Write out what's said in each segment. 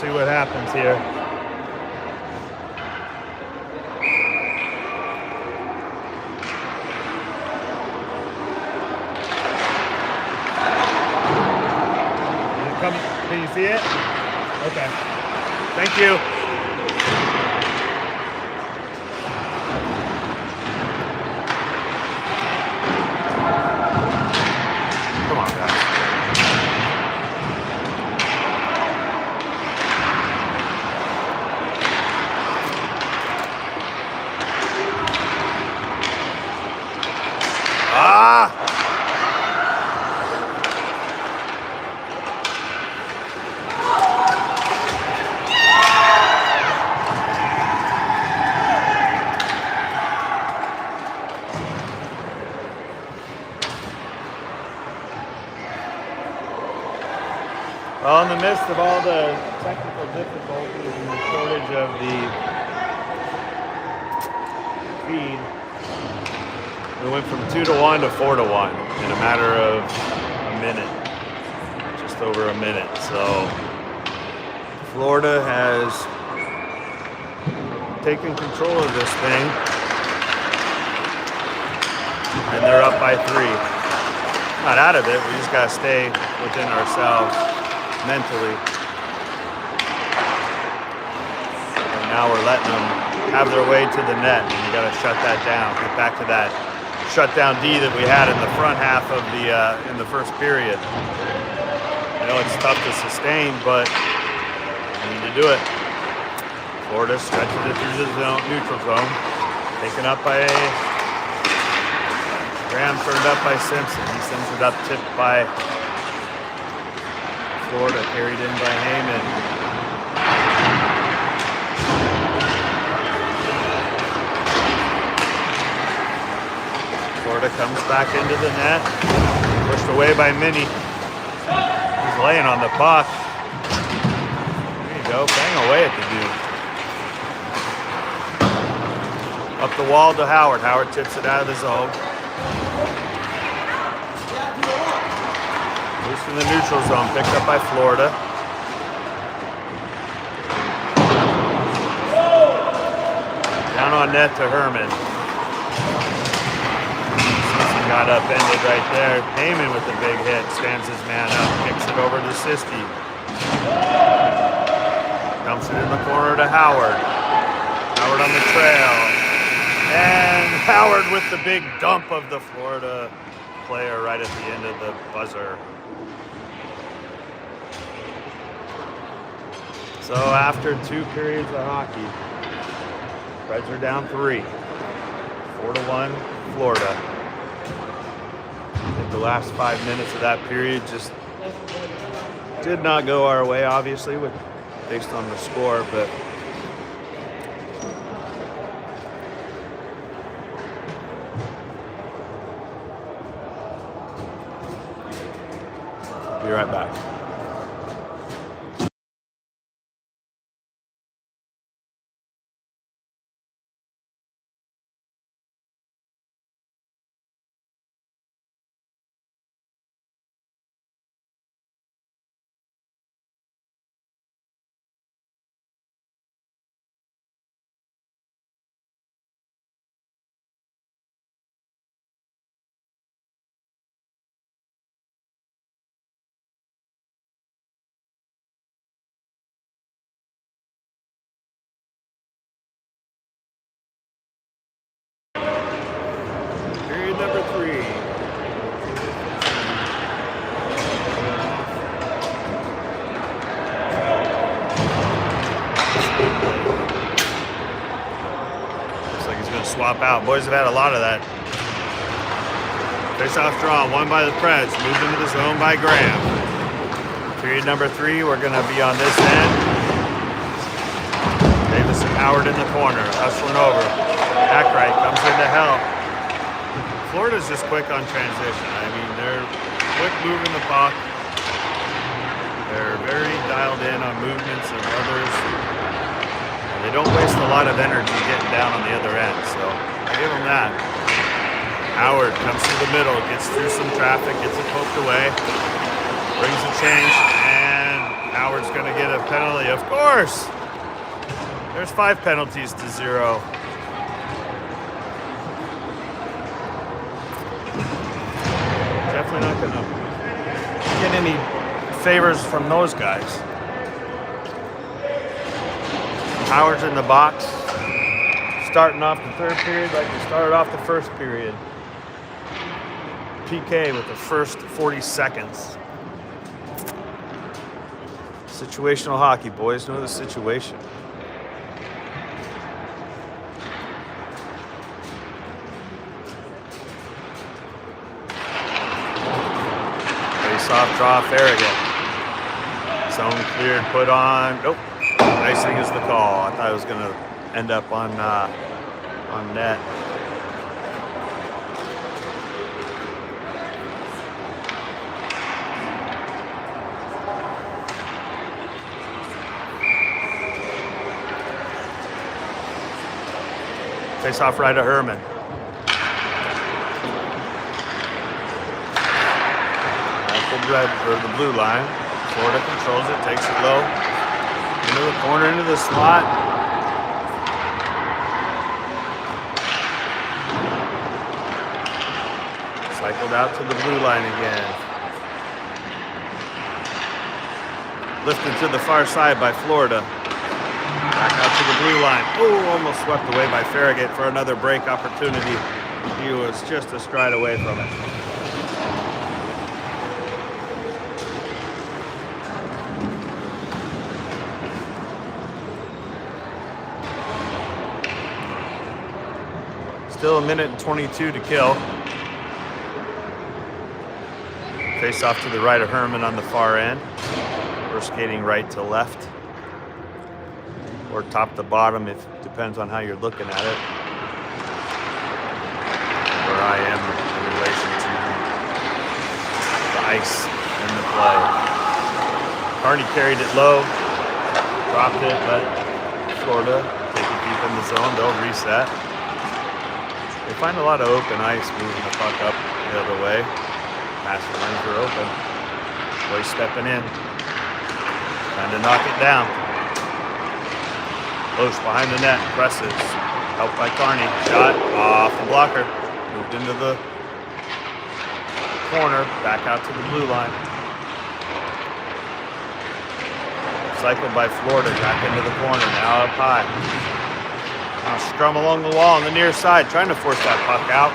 see what happens here. Can you see it? Okay. Thank you. Come on, guys. Ah! Well, in the midst of all the technical difficulties and the shortage of the feed, we went from 2-1 to 4-1 in a matter of a minute, just over a minute. So Florida has taken control of this thing, and they're up by 3. Not out of it, we just gotta stay within ourselves mentally. And now we're letting them have their way to the net, and you got to shut that down. Get back to that shutdown D that we had in the front half of the in the first period. I know it's tough to sustain, but we need to do it. Florida stretches it through the zone, neutral zone, taken up by Graham, turned up by Simpson. He sends it up, tipped by Florida, carried in by Heyman. Florida comes back into the net. Pushed away by Minnie. He's laying on the puck. There you go, bang away at the dude. Up the wall to Howard. Howard tips it out of the zone. Loose in the neutral zone, picked up by Florida. Down on net to Herman. Simpson got upended right there. Heyman with the big hit, stands his man up, kicks it over to Sisti. Dumps it in the corner to Howard. Howard on the trail. And Howard with the big dump of the Florida player right at the end of the buzzer. So after 2 periods of hockey, Preds are down 3. 4-1 Florida. I think the last 5 minutes of that period just did not go our way, obviously, based on the score, but be right back. Number 3. Looks like he's going to swap out. Boys have had a lot of that. Face-off draw, won by the Preds. Moved into the zone by Graham. Period number 3, we're going to be on this end. Davis and Howard in the corner, hustling over. Hackwright comes in to help. Florida's just quick on transition. I mean, they're quick moving the puck. They're very dialed in on movements and others. And they don't waste a lot of energy getting down on the other end, so I give them that. Howard comes through the middle, gets through some traffic, gets it poked away, brings a change, and Howard's going to get a penalty, of course. There's 5 penalties to 0. Definitely not going to get any favors from those guys. Howard's in the box, starting off the third period like we started off the first period. PK with the first 40 seconds. Situational hockey, boys. Know the situation. Face-off draw, Farragut. Zone cleared, put on. Nope. Icing is the call. I thought it was going to end up on net. Face off right of Herman. At the red or the blue line. Florida controls it, takes it low. Into the corner, into the slot. Cycled out to the blue line again. Lifted to the far side by Florida. Back out to the blue line. Oh, almost swept away by Farragut for another break opportunity. He was just a stride away from it. Still 1:22 to kill. Face off to the right of Herman on the far end. We're skating right to left. Or top to bottom, it depends on how you're looking at it. Where I am in relation to the ice and the play. Carney carried it low, dropped it, let Florida take it deep in the zone. They'll reset. They find a lot of open ice moving the puck up the other way. Passing lanes are open. Boys stepping in. Trying to knock it down. Loesch behind the net, presses. Helped by Carney. Shot off the blocker. Moved into the corner. Back out to the blue line. Cycled by Florida. Back into the corner. Now up high. Now scrum along the wall on the near side. Trying to force that puck out.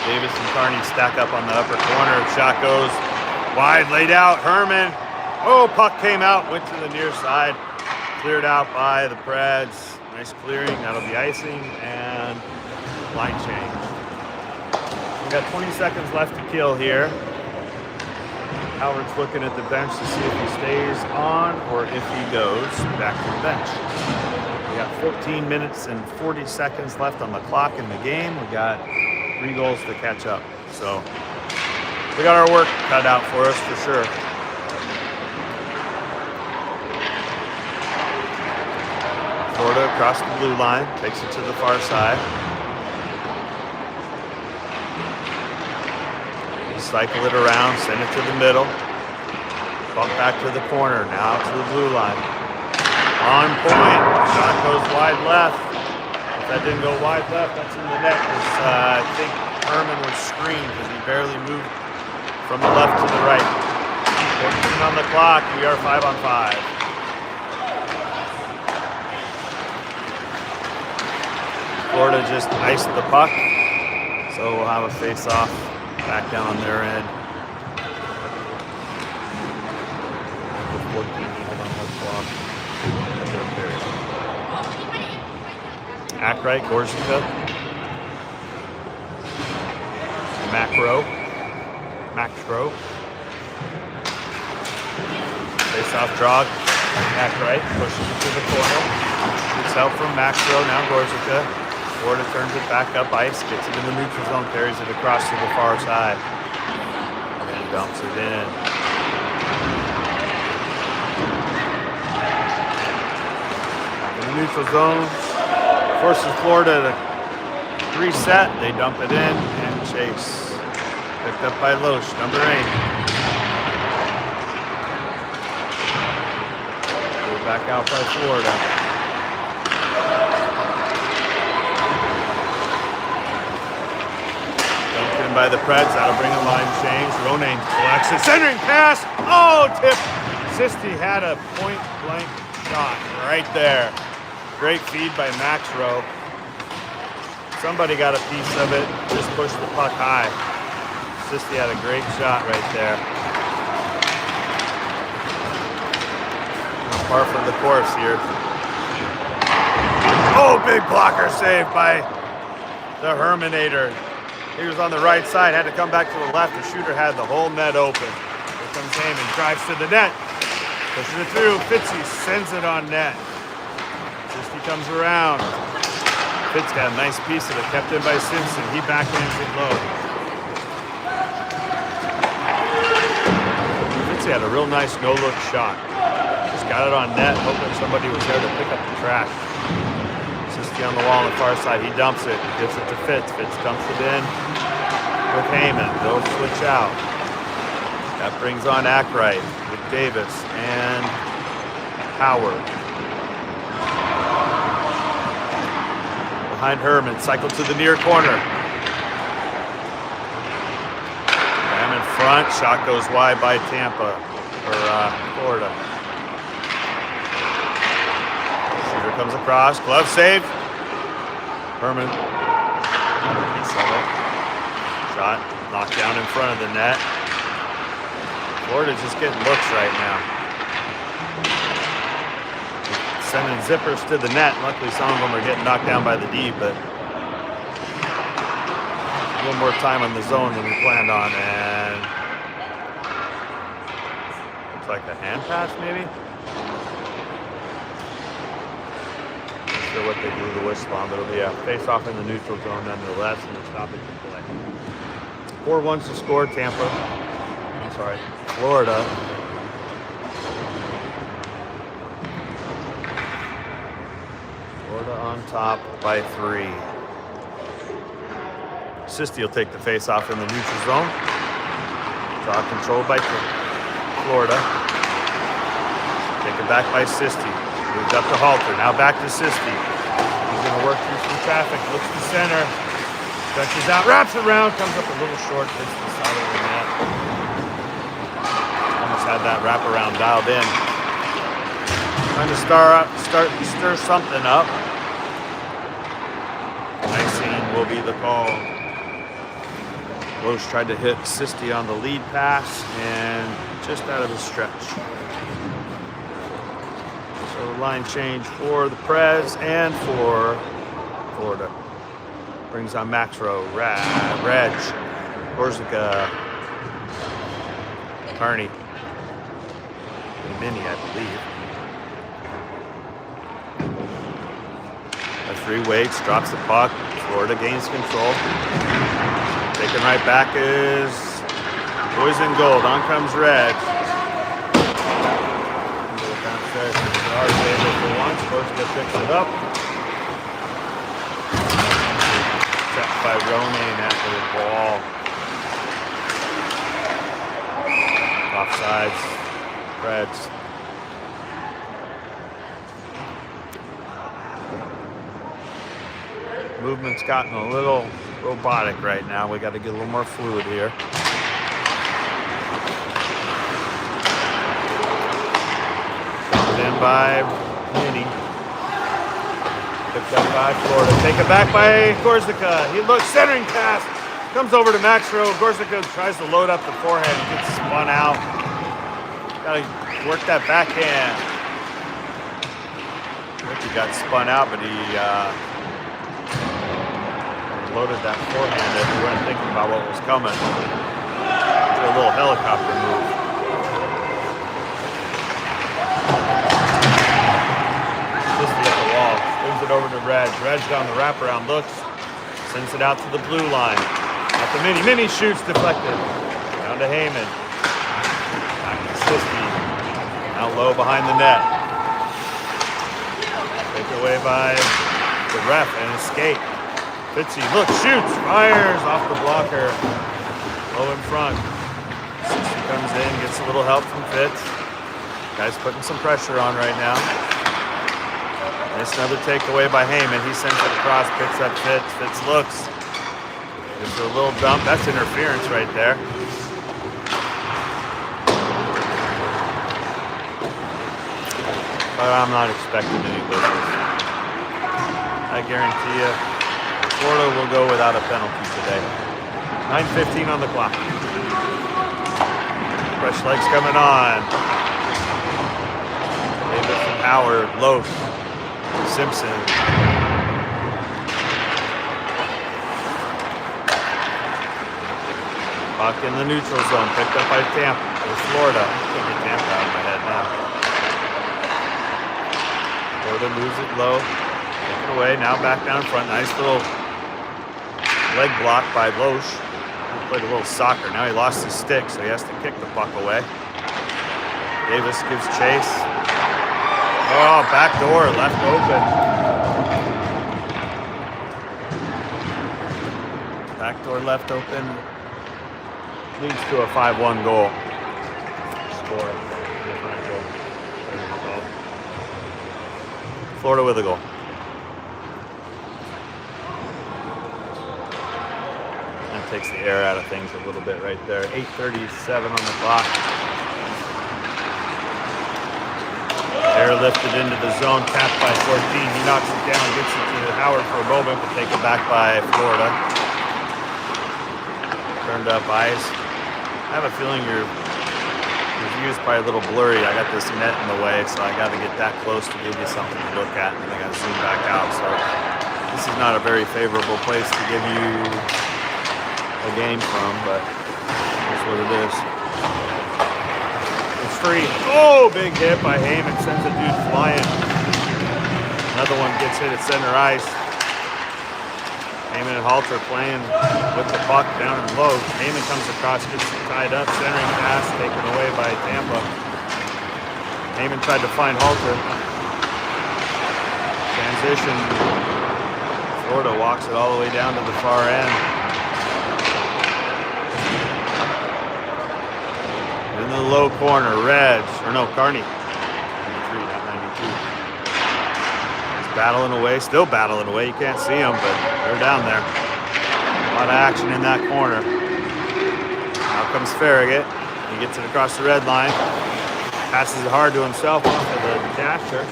Davis and Carney stack up on the upper corner. Shot goes wide. Laid out. Herman. Oh, puck came out, went to the near side, cleared out by the Preds. Nice clearing, that'll be icing, and line change. We got 20 seconds left to kill here. Howard's looking at the bench to see if he stays on or if he goes back to the bench. We got 14 minutes and 40 seconds left on the clock in the game. We got 3 goals to catch up. So we got our work cut out for us for sure. Florida across the blue line, takes it to the far side. Cycle it around, send it to the middle. Bump back to the corner, now to the blue line. On point, shot goes wide left. If that didn't go wide left, that's in the net. I think Herman was screened because he barely moved from the left to the right. 14 on the clock, we are 5 on 5. Florida just iced the puck, so we'll have a face-off back down on their end. 14 on the clock. Ackright, Gorzica, Macro, face-off draw. Ackright pushes it to the corner. It's out from Macro, now Gorzica. Florida turns it back up ice, gets it in the neutral zone, carries it across to the far side, and dumps it in. In the neutral zone, forces Florida to reset. They dump it in and chase. Picked up by Loesch, number 8. back out by Florida. Dumped in by the Preds. That'll bring a line change. Ronayne collects it. Centering pass. Oh, tip. Sisti had a point-blank shot right there. Great feed by Maxrow. Somebody got a piece of it. Just pushed the puck high. Sisti had a great shot right there. Par for the course here. Oh, big blocker save by the Herminator. He was on the right side, had to come back to the left. The shooter had the whole net open. Here comes Heyman, drives to the net. Pushes it through. Fitzy sends it on net. Sisti comes around. Fitz got a nice piece of it, kept in by Simpson. He backhands it low. Fitzy had a real nice no-look shot. Got it on net, hoping somebody was there to pick up the trash. Sisti on the wall on the far side. He dumps it, gives it to Fitz. Fitz dumps it in with Heyman. They'll switch out. That brings on Ackright with Davis and Howard. Behind Herman, cycle to the near corner. Ram in front, shot goes wide by Tampa, or Florida. Comes across, glove save. Herman, piece of it. Shot knocked down in front of the net. Florida's just getting looks right now. Sending zippers to the net. Luckily, some of them are getting knocked down by the D, but a little more time on the zone than we planned on, and looks like a hand pass, maybe. What they do the whistle on, but it'll be a face-off in the neutral zone nonetheless, and they're stopping the play. 4-1 to score, Tampa. I'm sorry, Florida. Florida on top by 3. Sisti will take the face-off in the neutral zone. Draw controlled by Florida. Taken back by Sisti. Moved up to Halter, now back to Sisti. He's going to work through some traffic, looks to center, stretches out, wraps around, comes up a little short, hits the side of the net. Almost had that wraparound dialed in. Trying to stir something up. Icing will be the call. Loesch tried to hit Sisti on the lead pass and just out of the stretch. Line change for the Preds and for Florida. Brings on Maxrow, Reg, Gorzica, Carney, and Minnie, I believe. Referee waits, drops the puck. Florida gains control. Taken right back is boys in gold. On comes Reg. Our table for once. Gorzica picks it up. Set by Ronayne after the ball. Offsides. Preds. Movement's gotten a little robotic right now. We got to get a little more fluid here. By Minnie. Picked up by Florida. Taken back by Gorzica. He looks, centering pass. Comes over to Maxrow. Gorzica tries to load up the forehand. Gets spun out. Gotta work that backhand. I think he got spun out, but he loaded that forehand if he wasn't thinking about what was coming. Did a little helicopter move. Moves it over to Reg. Reg down the wraparound, looks, sends it out to the blue line. At the Minnie. Minnie shoots, deflected. Down to Heyman. Back to Sisti. Out low behind the net. Taken away by the ref and escape. Fitzy, look, shoots, fires off the blocker. Low in front. Sisti comes in, gets a little help from Fitz. Guys putting some pressure on right now. Nice another takeaway by Heyman. He sends it across, picks up Fitz. Fitz looks. Gives a little dump. That's interference right there. But I'm not expecting any whistles. I guarantee you, Florida will go without a penalty today. 9:15 on the clock. Fresh legs coming on. Davis and Howard, Loaf, Simpson. Puck in the neutral zone, picked up by Tampa. It's Florida. I can't get Tampa out of my head now. Florida moves it low. Take it away. Now back down in front. Nice little leg block by Loesch. He played a little soccer. Now he lost his stick, so he has to kick the puck away. Davis gives chase. Oh, back door left open. Back door left open. Leads to a 5-1 goal. Score. Differential. Florida with a goal. That takes the air out of things a little bit right there. 8:37 on the clock. Air lifted into the zone, tapped by 14. He knocks it down, gets it to Howard for a moment, but taken back by Florida. Turned up ice. I have a feeling your view is probably a little blurry. I got this net in the way, so I got to get that close to give you something to look at, and then I got to zoom back out. So this is not a very favorable place to give you a game from, but that's what it is. It's free. Oh, big hit by Heyman. Sends a dude flying. Another one gets hit at center ice. Heyman and Halter playing with the puck down in low. Heyman comes across, gets tied up, centering pass taken away by Tampa. Heyman tried to find Halter. Transition. Florida walks it all the way down to the far end. In the low corner, Carney. 93, not 92. Battling away, still battling away. You can't see them, but they're down there. A lot of action in that corner. Now comes Farragut. He gets it across the red line. Passes it hard to himself off of the dasher.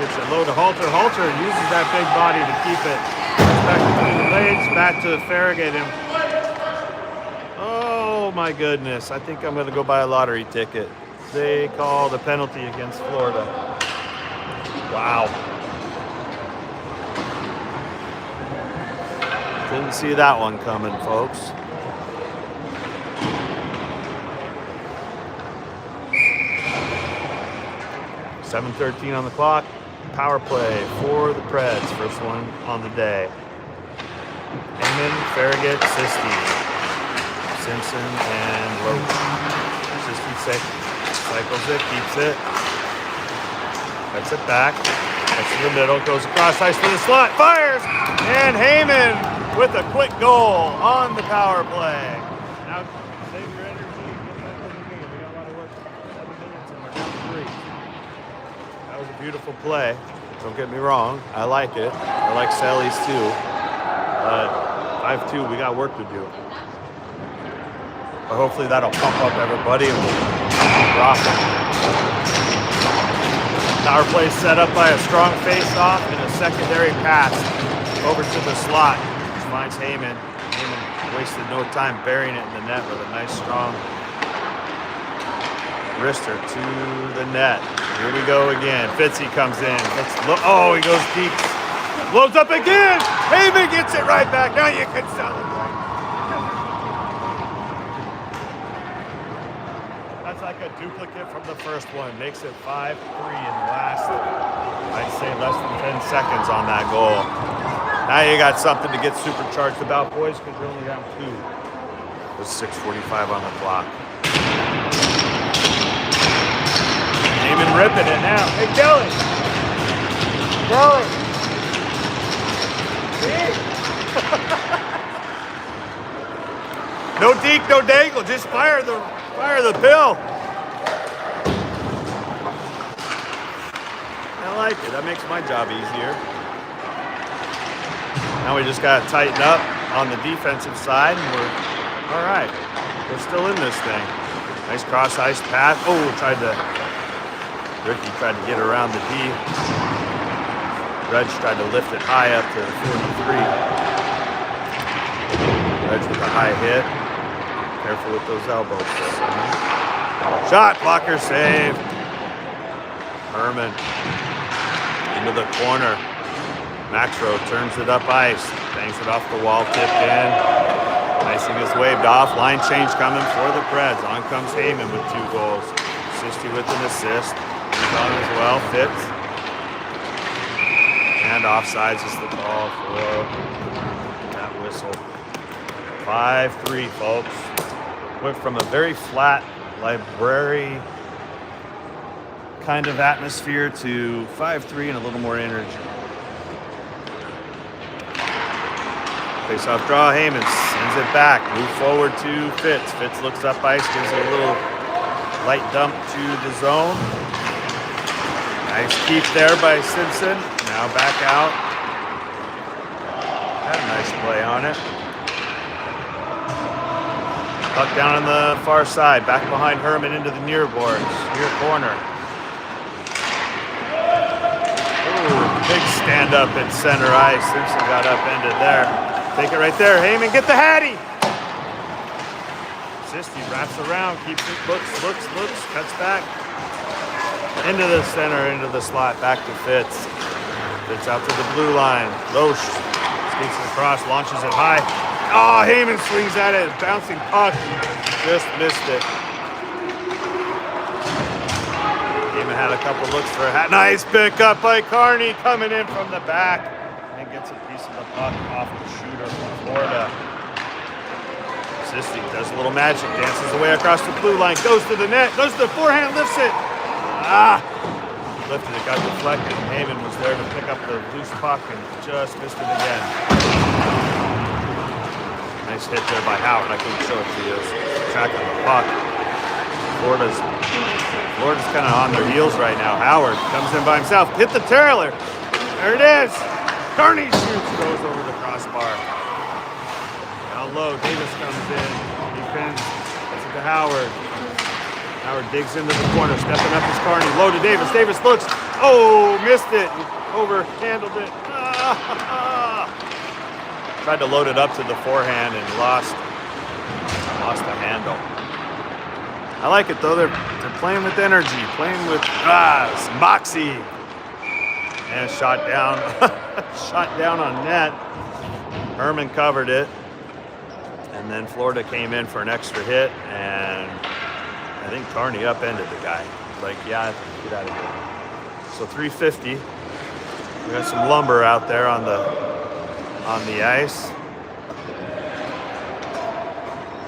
Gets it low to Halter. Halter uses that big body to keep it back between the legs. Back to Farragut. And oh my goodness. I think I'm going to go buy a lottery ticket. They call the penalty against Florida. Wow. Didn't see that one coming, folks. .7:13 on the clock. Power play for the Preds. First one on the day. Heyman, Farragut, Sisti, Simpson, and Loesch. Sisti cycles it, keeps it. Cuts it back. Gets to the middle, goes across ice to the slot, fires! And Heyman with a quick goal on the power play. Now save your energy and get back in the game. We got a lot of work. 7 minutes and we're down 3. That was a beautiful play. Don't get me wrong. I like it. I like Sally's too. But 5-2, we got work to do. But hopefully that'll pump up everybody and we'll drop it. Power play set up by a strong face-off and a secondary pass over to the slot. Finds Heyman. Heyman wasted no time burying it in the net with a nice strong wrister to the net. Here we go again. Fitzy comes in. Oh, he goes deep. Blows up again. Heyman gets it right back. Now you can celebrate. That's like a duplicate from the first one. Makes it 5-3 in the last, I'd say, less than 10 seconds on that goal. Now you got something to get supercharged about, boys, because you're only down 2. There's 6:45 on the clock. Heyman ripping it now. Hey, Kelly! Kelly! No deke, no dangle. Just fire the pill. like it. That makes my job easier. Now we just got to tighten up on the defensive side, and we're all right. We're still in this thing. Nice cross ice pass. Oh, Ricky tried to get around the D. Reg tried to lift it high up to 43. Reg with a high hit. Careful with those elbows. Shot, blocker save. Herman into the corner. Maxrow turns it up ice. Bangs it off the wall, tipped in. Icing is waved off. Line change coming for the Preds. On comes Heyman with 2 goals. Sisty with an assist. He's on as well. Fitz. And offsides is the call for that whistle. 5-3, folks. Went from a very flat library kind of atmosphere to 5-3 and a little more energy. Face-off draw, Heyman sends it back. Move forward to Fitz. Fitz looks up ice, gives it a little light dump to the zone. Nice keep there by Simpson. Now back out. Had a nice play on it. Puck down on the far side. Back behind Herman into the near boards. Near corner. Ooh, big stand up at center ice. Simpson got upended there. Take it right there. Heyman, get the Hattie. Sisty wraps around, keeps it, looks, cuts back. Into the center, into the slot, back to Fitz. Fitz out to the blue line. Loesch skates it across, launches it high. Oh, Heyman swings at it, bouncing puck. Just missed it. Heyman had a couple looks for a hat. Nice pickup by Carney coming in from the back. And gets a piece of the puck off the shooter from Florida. Sisty does a little magic, dances away across the blue line, goes to the net, goes to the forehand, lifts it. Lifted it, got deflected. Heyman was there to pick up the loose puck and just missed it again. Nice hit there by Howard. I couldn't show it to you. Tracking the puck. Florida's kind of on their heels right now. Howard comes in by himself, hit the trailer. There it is. Carney shoots, goes over the crossbar. Down low, Davis comes in. He pins, gets it to Howard. Howard digs into the corner, stepping up is Carney. Low to Davis. Davis looks. Oh, missed it. Overhandled it. Tried to load it up to the forehand and lost the handle. I like it though. They're playing with energy, playing with some moxie. And shot down on net. Herman covered it. And then Florida came in for an extra hit, and I think Carney upended the guy. Like, yeah, get out of here. So 350. We got some lumber out there on the ice.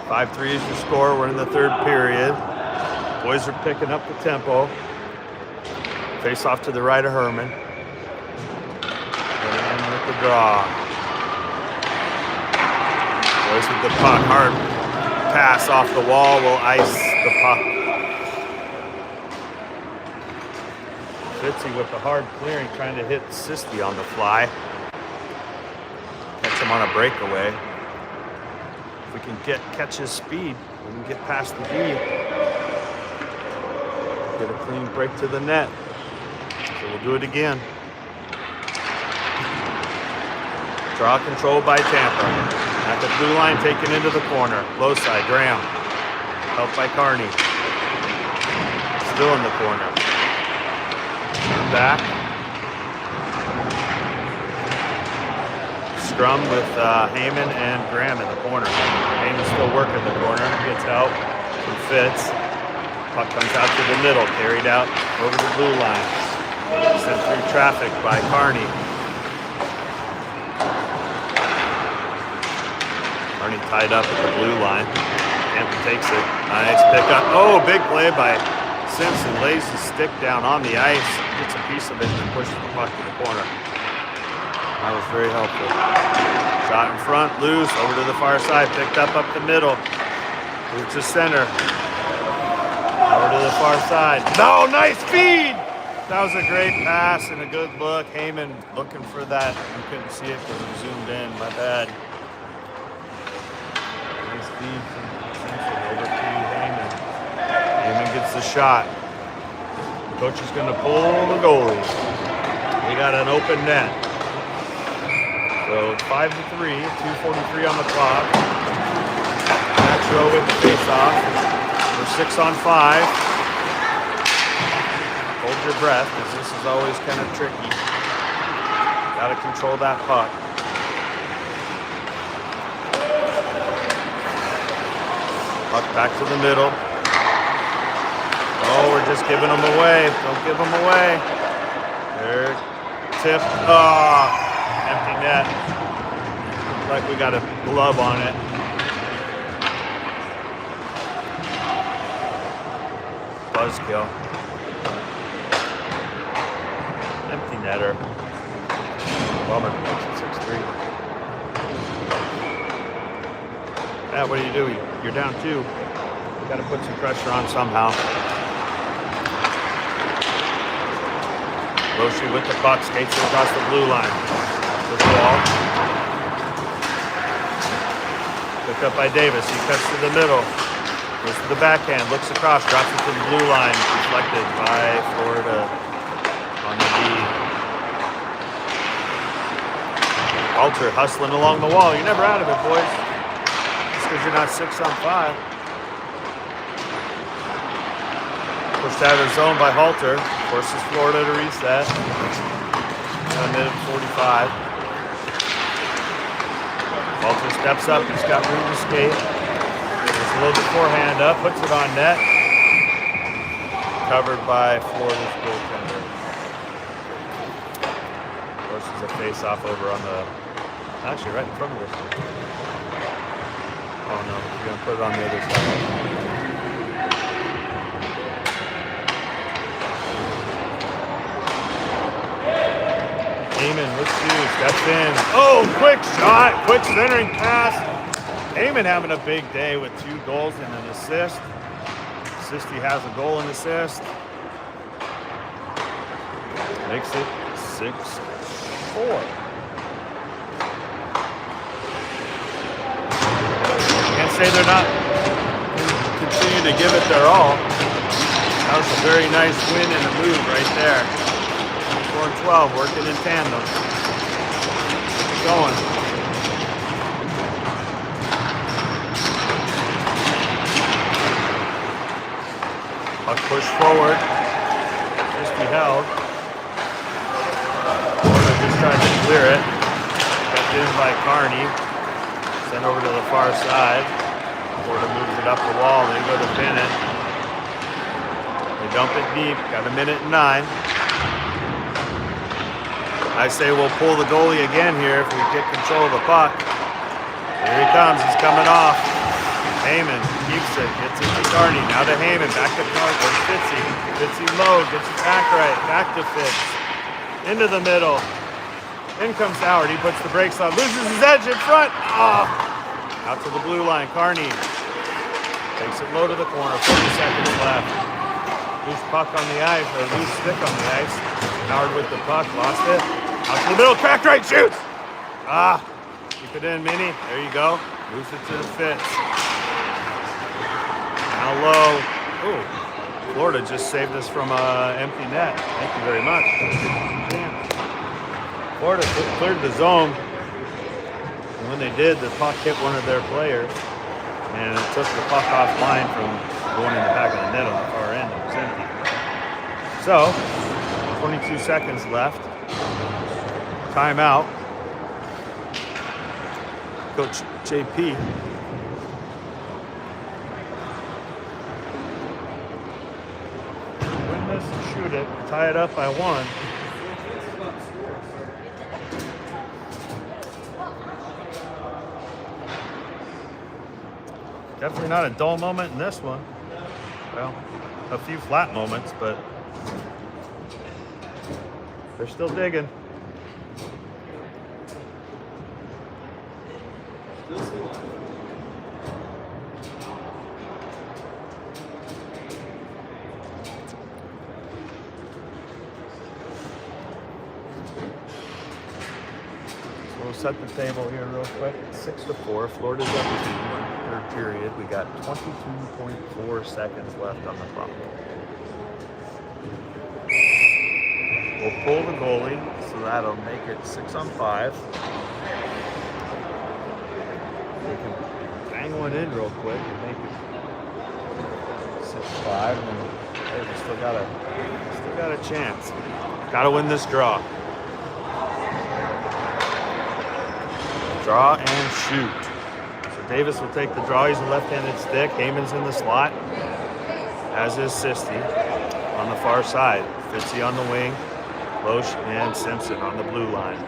5-3 is your score. We're in the 3rd period. Boys are picking up the tempo. Face off to the right of Herman. The draw. Boys with the puck. Hard pass off the wall will ice the puck. Fitzy with the hard clearing, trying to hit Sisty on the fly. Catch him on a breakaway. If we can catch his speed, we can get past the D. Get a clean break to the net. So we'll do it again. Draw control by Tampa. At the blue line, taken into the corner. Low side, Graham. Helped by Carney. Still in the corner. Turn back. Scrum with Heyman and Graham in the corner. Heyman still working the corner. Gets help from Fitz. Puck comes out to the middle. Carried out over the blue line. Sent through traffic by Carney. Carney tied up at the blue line. Tampa takes it. Nice pickup. Oh, big play by Simpson. Lays his stick down on the ice. Gets a piece of it and pushes the puck to the corner. That was very helpful. Shot in front, loose, over to the far side. Picked up the middle. Moved to center. Over to the far side. No, nice feed! That was a great pass and a good look. Heyman looking for that. You couldn't see it because it zoomed in. My bad. Nice feed from Simpson over to Heyman. Heyman gets the shot. Coach is going to pull the goalie. We got an open net. So 5-3, 2:43 on the clock. Nashville with the face-off. We're 6 on 5. Hold your breath, because this is always kind of tricky. Got to control that puck. Puck back to the middle. Oh, we're just giving them away. Don't give them away. There, tip. Oh, empty net. Looks like we got a glove on it. Buzzkill. Empty netter. Bummer. 6-3. Yeah, what do? You're down 2. You got to put some pressure on somehow. Roshi with the puck, skates it across the blue line. To the wall. Picked up by Davis. He cuts to the middle. Goes to the backhand. Looks across. Drops it to the blue line. Deflected by Florida on the D. Alter hustling along the wall. You're never out of it, boys. Just because you're not 6 on 5. Pushed out of the zone by Halter. Forces Florida to reset. Got a minute 45. Halter steps up. He's got room to skate. Just a little bit forehand up. Puts it on net. Covered by Florida's goaltender. Forces a face-off over on the... Actually, right in front of us. Oh no, we're going to put it on the other side. Heyman, let's see, steps in. Oh, quick shot, quick centering pass. Heyman having a big day with 2 goals and an assist. He has a goal and assist. Makes it 6-4. Can't say they're not continuing to give it their all. That was a very nice win and a move right there. 4 and 12, working in tandem. Keep going. Puck pushed forward. Just be held. Florida just tried to clear it. Kept in by Carney. Sent over to the far side. Florida moves it up the wall. They go to pin it. They dump it deep. Got a minute and 9. I say we'll pull the goalie again here if we get control of the puck. Here he comes. He's coming off. Heyman keeps it. Gets it to Carney. Now to Heyman. Back to Carney. Fitzy. Fitzy low. Gets his back right. Back to Fitz. Into the middle. In comes Howard. He puts the brakes on. Loses his edge in front. Oh. Out to the blue line. Carney takes it low to the corner. 40 seconds left. Loose puck on the ice. Or loose stick on the ice. Howard with the puck. Lost it. Out to the middle, cracked right, shoots! Ah, keep it in, Minnie. There you go. Moves it to the Fitz. Now low. Ooh, Florida just saved us from an empty net. Thank you very much. Damn. Florida cleared the zone. And when they did, the puck hit one of their players. And it took the puck offline from going in the back of the net on the far end. It was empty. So, 22 seconds left. Timeout. Coach JP. Win this and shoot it. Tie it up by 1. Definitely not a dull moment in this one. Well, a few flat moments, but they're still digging. set the table here real quick. 6-4. Florida's up 2 in third period. We got 22.4 seconds left on the clock. We'll pull the goalie, so that'll make it 6-on-5. We can bang one in real quick and make it 6-5. And hey, we still got a chance. Got to win this draw. Draw and shoot. So Davis will take the draw. He's a left-handed stick. Heyman's in the slot, as is Sisti on the far side. Fitzy on the wing. Loesch and Simpson on the blue line.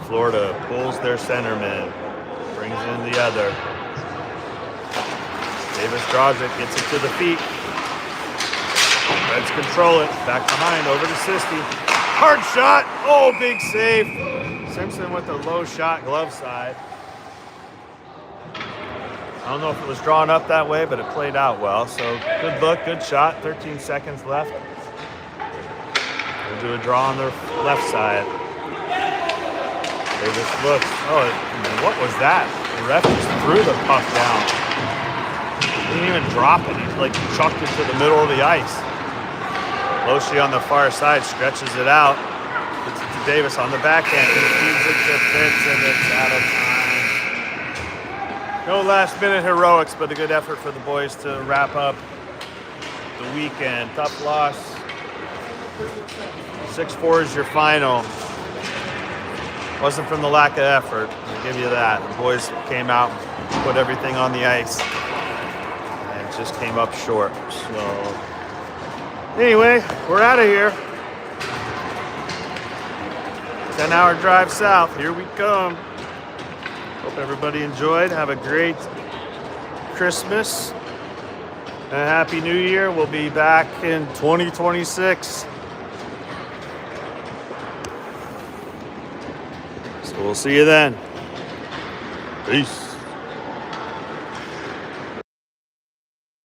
Florida pulls their centerman. Brings in the other. Davis draws it. Gets it to the feet. Reds control it. Back behind, over to Sisti. Hard shot. Oh, big save. Simpson with a low shot, glove side. I don't know if it was drawn up that way, but it played out well. So good look, good shot. 13 seconds left. We'll do a draw on the left side. Davis looks. Oh, what was that? The ref just threw the puck down. He didn't even drop it. He like chucked it to the middle of the ice. Loesch on the far side stretches it out. Gets it to Davis on the backhand. He feeds it to Fitz, and it's out of time. No last minute heroics, but a good effort for the boys to wrap up the weekend. Tough loss. 6-4 is your final. Wasn't from the lack of effort, I'll give you that. The boys came out and put everything on the ice. And it just came up short. So anyway, we're out of here. 10-hour drive south. Here we come. Hope everybody enjoyed. Have a great Christmas and a Happy New Year. We'll be back in 2026. So we'll see you then. Peace.